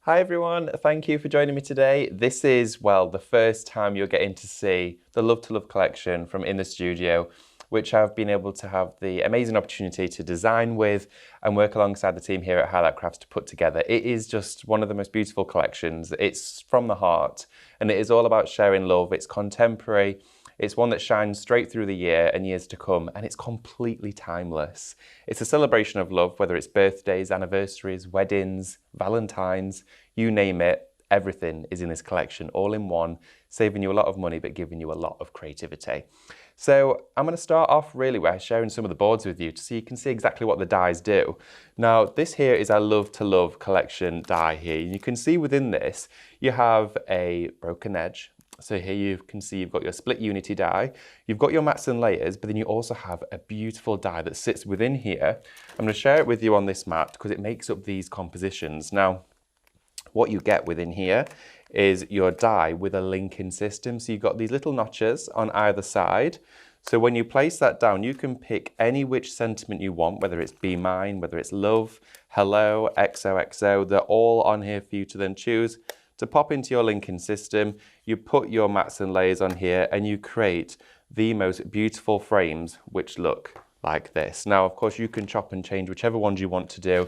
Hi everyone, thank you for joining me today. This is, well, the first time you're getting to see the Love to Love collection from in the studio, which I've been able to have the amazing opportunity to design with and work alongside the team here at Highlight Crafts to put together. It is just one of the most beautiful collections. It's from the heart and it is all about sharing love. It's contemporary. It's one that shines straight through the year and years to come, and it's completely timeless. It's a celebration of love, whether it's birthdays, anniversaries, weddings, Valentine's, you name it, everything is in this collection, all in one, saving you a lot of money but giving you a lot of creativity. So I'm going to start off really by sharing some of the boards with you so you can see exactly what the dies do. Now this here is our Love to Love collection die here. You can see within this you have a broken edge. So here you can see you've got your split unity die, you've got your mats and layers, but then you also have a beautiful die that sits within here. I'm going to share it with you on this mat because it makes up these compositions. Now, what you get within here is your die with a linking system. So you've got these little notches on either side. So when you place that down, you can pick any which sentiment you want, whether it's be mine, whether it's love, hello, XOXO, they're all on here for you to then choose to pop into your linking system. You put your mats and layers on here and you create the most beautiful frames which look like this. Now, of course, you can chop and change whichever ones you want to do,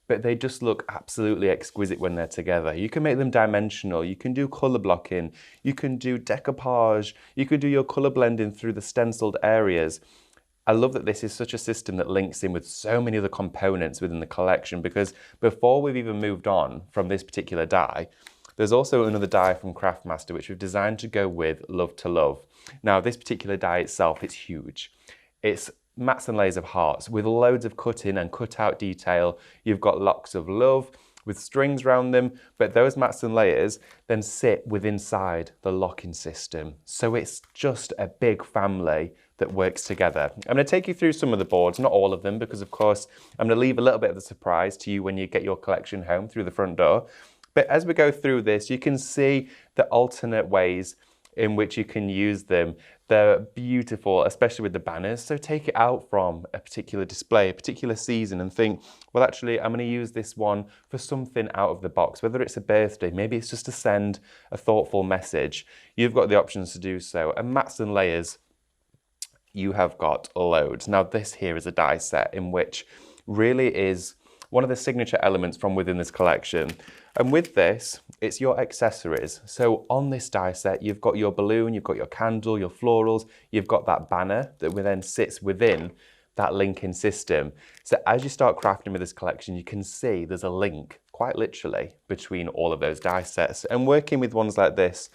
but they just look absolutely exquisite when they're together. You can make them dimensional, you can do color blocking, you can do decoupage, you can do your color blending through the stenciled areas. I love that this is such a system that links in with so many other components within the collection, because before we've even moved on from this particular die, there's also another die from Craftmaster which we've designed to go with Love to Love. Now this particular die itself, it's huge. It's mats and layers of hearts with loads of cut in and cut out detail. You've got locks of love with strings around them, but those mats and layers then sit within inside the locking system. So it's just a big family that works together. I'm going to take you through some of the boards, not all of them, because of course I'm going to leave a little bit of the surprise to you when you get your collection home through the front door. But as we go through this, you can see the alternate ways in which you can use them. They're beautiful, especially with the banners. So take it out from a particular display, a particular season, and think, well, actually, I'm going to use this one for something out of the box, whether it's a birthday, maybe it's just to send a thoughtful message. You've got the options to do so. And mats and layers, you have got loads. Now, this here is a die set in which really is one of the signature elements from within this collection. And with this, it's your accessories. So on this die set, you've got your balloon, you've got your candle, your florals, you've got that banner that then sits within that linking system. So as you start crafting with this collection, you can see there's a link, quite literally, between all of those die sets. And working with ones like this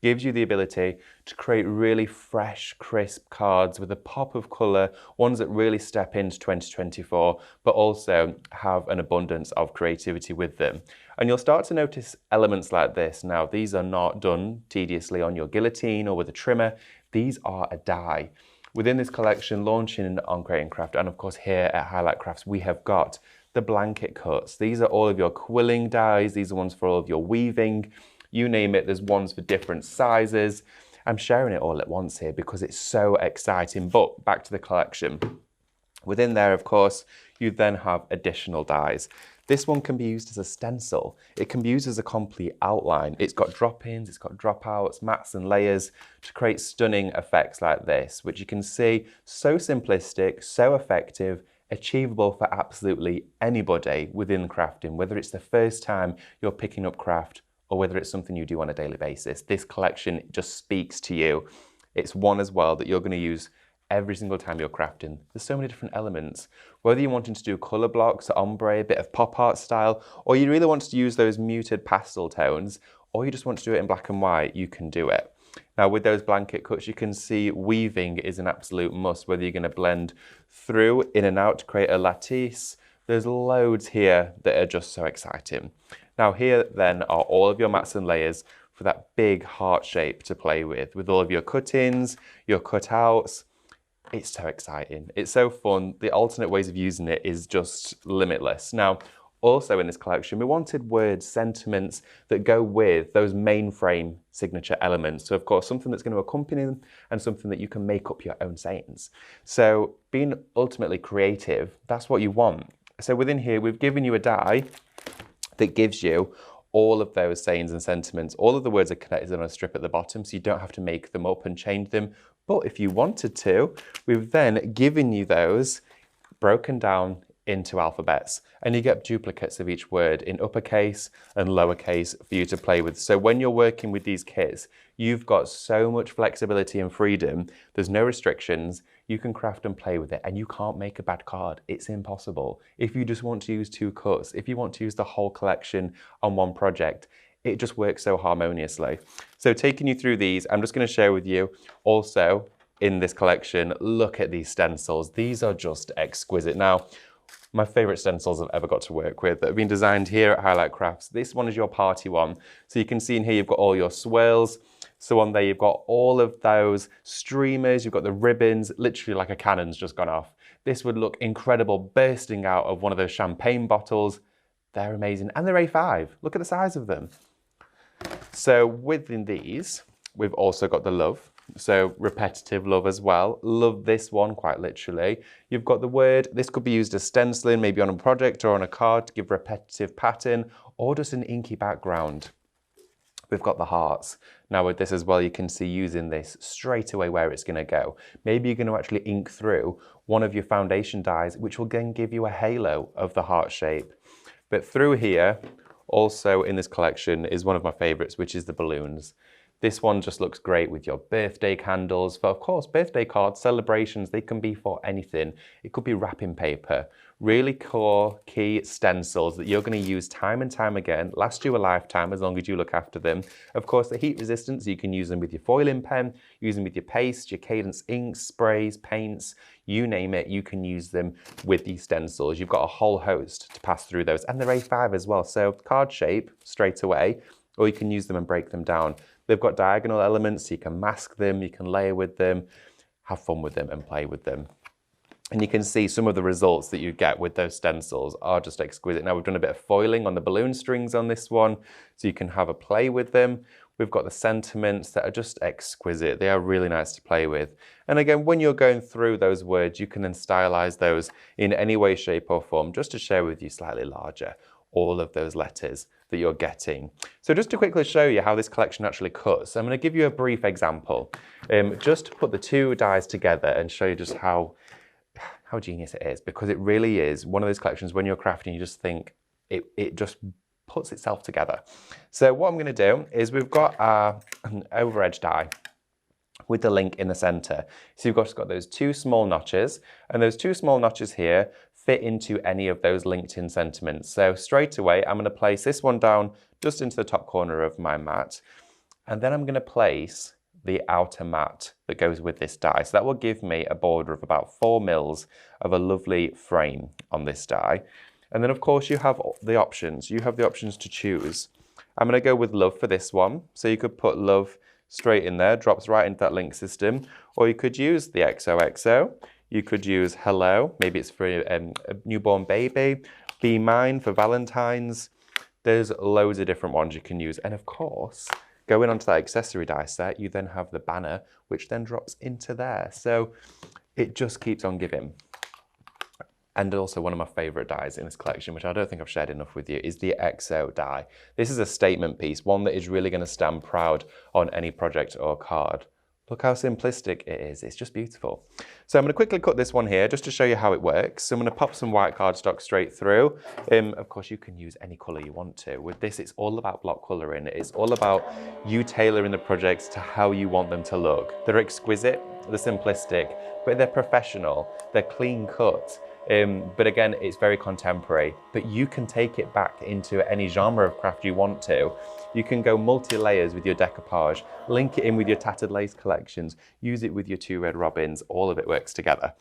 gives you the ability to create really fresh, crisp cards with a pop of colour, ones that really step into 2024, but also have an abundance of creativity with them. And you'll start to notice elements like this. Now, these are not done tediously on your guillotine or with a trimmer. These are a die. Within this collection, launching on Create & Craft, and of course here at Highlight Crafts, we have got the blanket cuts. These are all of your quilling dies. These are ones for all of your weaving. You name it, there's ones for different sizes. I'm sharing it all at once here because it's so exciting. But back to the collection. Within there, of course, you then have additional dies. This one can be used as a stencil. It can be used as a complete outline. It's got drop-ins, it's got drop-outs, mats and layers to create stunning effects like this, which you can see so simplistic, so effective, achievable for absolutely anybody within crafting, whether it's the first time you're picking up craft or whether it's something you do on a daily basis. This collection just speaks to you. It's one as well that you're going to use every single time you're crafting. There's so many different elements. Whether you're wanting to do colour blocks, ombre, a bit of pop art style, or you really want to use those muted pastel tones, or you just want to do it in black and white, you can do it. Now with those blanket cuts, you can see weaving is an absolute must, whether you're going to blend through, in and out to create a lattice. There's loads here that are just so exciting. Now here then are all of your mats and layers for that big heart shape to play with all of your cut-ins, your cutouts. It's so exciting. It's so fun. The alternate ways of using it is just limitless. Now, also in this collection, we wanted words, sentiments that go with those mainframe signature elements. So of course, something that's going to accompany them and something that you can make up your own sayings. So being ultimately creative, that's what you want. So within here, we've given you a die that gives you all of those sayings and sentiments. All of the words are connected on a strip at the bottom, so you don't have to make them up and change them. But if you wanted to, we've then given you those broken down into alphabets, and you get duplicates of each word in uppercase and lowercase for you to play with. So when you're working with these kits, you've got so much flexibility and freedom. There's no restrictions. You can craft and play with it, and you can't make a bad card. It's impossible. If you just want to use 2 cuts, if you want to use the whole collection on one project, it just works so harmoniously. So taking you through these, I'm just going to share with you also in this collection, look at these stencils. These are just exquisite. Now, my favorite stencils I've ever got to work with that have been designed here at Highlight Crafts. This one is your party one. So you can see in here, you've got all your swirls. So on there, you've got all of those streamers, you've got the ribbons, literally like a cannon's just gone off. This would look incredible bursting out of one of those champagne bottles. They're amazing. And they're A5. Look at the size of them. So within these, we've also got the love. So repetitive love as well. Love this one quite literally. You've got the word. This could be used as stenciling, maybe on a project or on a card to give repetitive pattern, or just an inky background. We've got the hearts. Now with this as well, you can see using this straight away where it's going to go. Maybe you're going to actually ink through one of your foundation dies, which will then give you a halo of the heart shape. But through here, also in this collection is one of my favorites, which is the balloons. This one just looks great with your birthday candles. For, of course, birthday cards, celebrations, they can be for anything. It could be wrapping paper. Really core, key stencils that you're going to use time and time again, last you a lifetime as long as you look after them. Of course, the heat resistance, you can use them with your foiling pen, use them with your paste, your Cadence inks, sprays, paints, you name it, you can use them with these stencils. You've got a whole host to pass through those. And they're A5 as well, so card shape straight away, or you can use them and break them down. They've got diagonal elements, so you can mask them, you can layer with them, have fun with them and play with them. And you can see some of the results that you get with those stencils are just exquisite. Now we've done a bit of foiling on the balloon strings on this one, so you can have a play with them. We've got the sentiments that are just exquisite. They are really nice to play with. And again, when you're going through those words, you can then stylize those in any way, shape or form, just to share with you slightly larger, all of those letters that you're getting. So just to quickly show you how this collection actually cuts, I'm going to give you a brief example, just to put the 2 dies together and show you just how genius it is, because it really is one of those collections when you're crafting, you just think it just puts itself together. So what I'm going to do is we've got an over edge die with the link in the center. So you've just got those 2 small notches, and those 2 small notches here fit into any of those linked in sentiments. So straight away, I'm going to place this one down just into the top corner of my mat, and then I'm going to place the outer mat that goes with this die. So that will give me a border of about 4 mils of a lovely frame on this die. And then of course you have the options. You have the options to choose. I'm going to go with love for this one. So you could put love straight in there, drops right into that link system. Or you could use the XOXO. You could use hello, maybe it's for a newborn baby. Be mine for Valentine's. There's loads of different ones you can use. And of course, going onto that accessory die set, you then have the banner, which then drops into there. So it just keeps on giving. And also one of my favorite dies in this collection, which I don't think I've shared enough with you, is the XO die. This is a statement piece, one that is really going to stand proud on any project or card. Look how simplistic it is. It's just beautiful. So I'm going to quickly cut this one here just to show you how it works. So I'm going to pop some white cardstock straight through. Of course, you can use any colour you want to. With this, it's all about block colouring. It's all about you tailoring the projects to how you want them to look. They're exquisite, they're simplistic, but they're professional, they're clean cut. But again, it's very contemporary, but you can take it back into any genre of craft you want to. You can go multi-layers with your decoupage, link it in with your tattered lace collections, use it with your 2 red robins, all of it works together.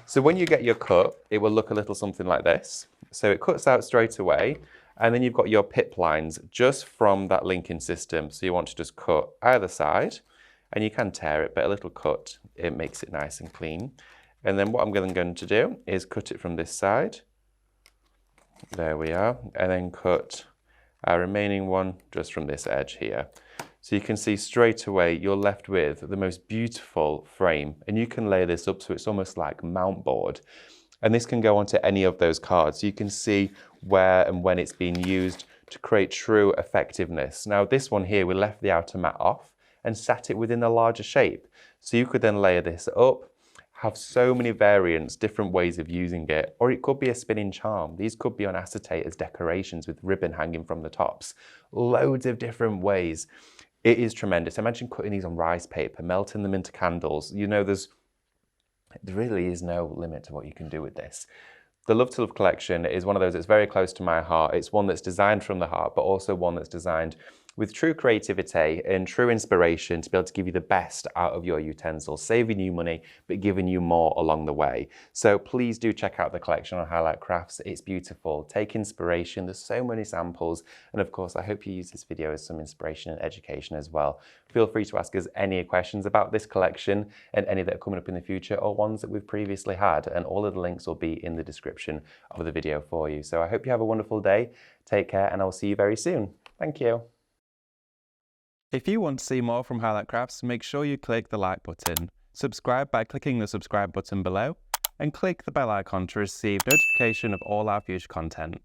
So when you get your cut, it will look a little something like this. So it cuts out straight away, and then you've got your pip lines just from that linking system. So you want to just cut either side, and you can tear it, but a little cut, it makes it nice and clean. And then what I'm going to do is cut it from this side. There we are. And then cut our remaining one just from this edge here. So you can see straight away you're left with the most beautiful frame. And you can lay this up so it's almost like mount board. And this can go onto any of those cards. So you can see where and when it's being used to create true effectiveness. Now this one here, we left the outer mat off and sat it within a larger shape. So you could then layer this up, have so many variants, different ways of using it, or it could be a spinning charm. These could be on acetate as decorations with ribbon hanging from the tops. Loads of different ways. It is tremendous. Imagine cutting these on rice paper, melting them into candles. You know, there really is no limit to what you can do with this. The Love to Love collection is one of those that's very close to my heart. It's one that's designed from the heart, but also one that's designed with true creativity and true inspiration to be able to give you the best out of your utensils, saving you money, but giving you more along the way. So please do check out the collection on Highlight Crafts. It's beautiful. Take inspiration. There's so many samples. And of course, I hope you use this video as some inspiration and education as well. Feel free to ask us any questions about this collection and any that are coming up in the future or ones that we've previously had. And all of the links will be in the description of the video for you. So I hope you have a wonderful day. Take care, and I'll see you very soon. Thank you. If you want to see more from Highlight Crafts, make sure you click the like button, subscribe by clicking the subscribe button below, and click the bell icon to receive notification of all our future content.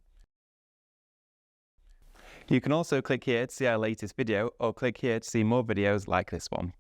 You can also click here to see our latest video, or click here to see more videos like this one.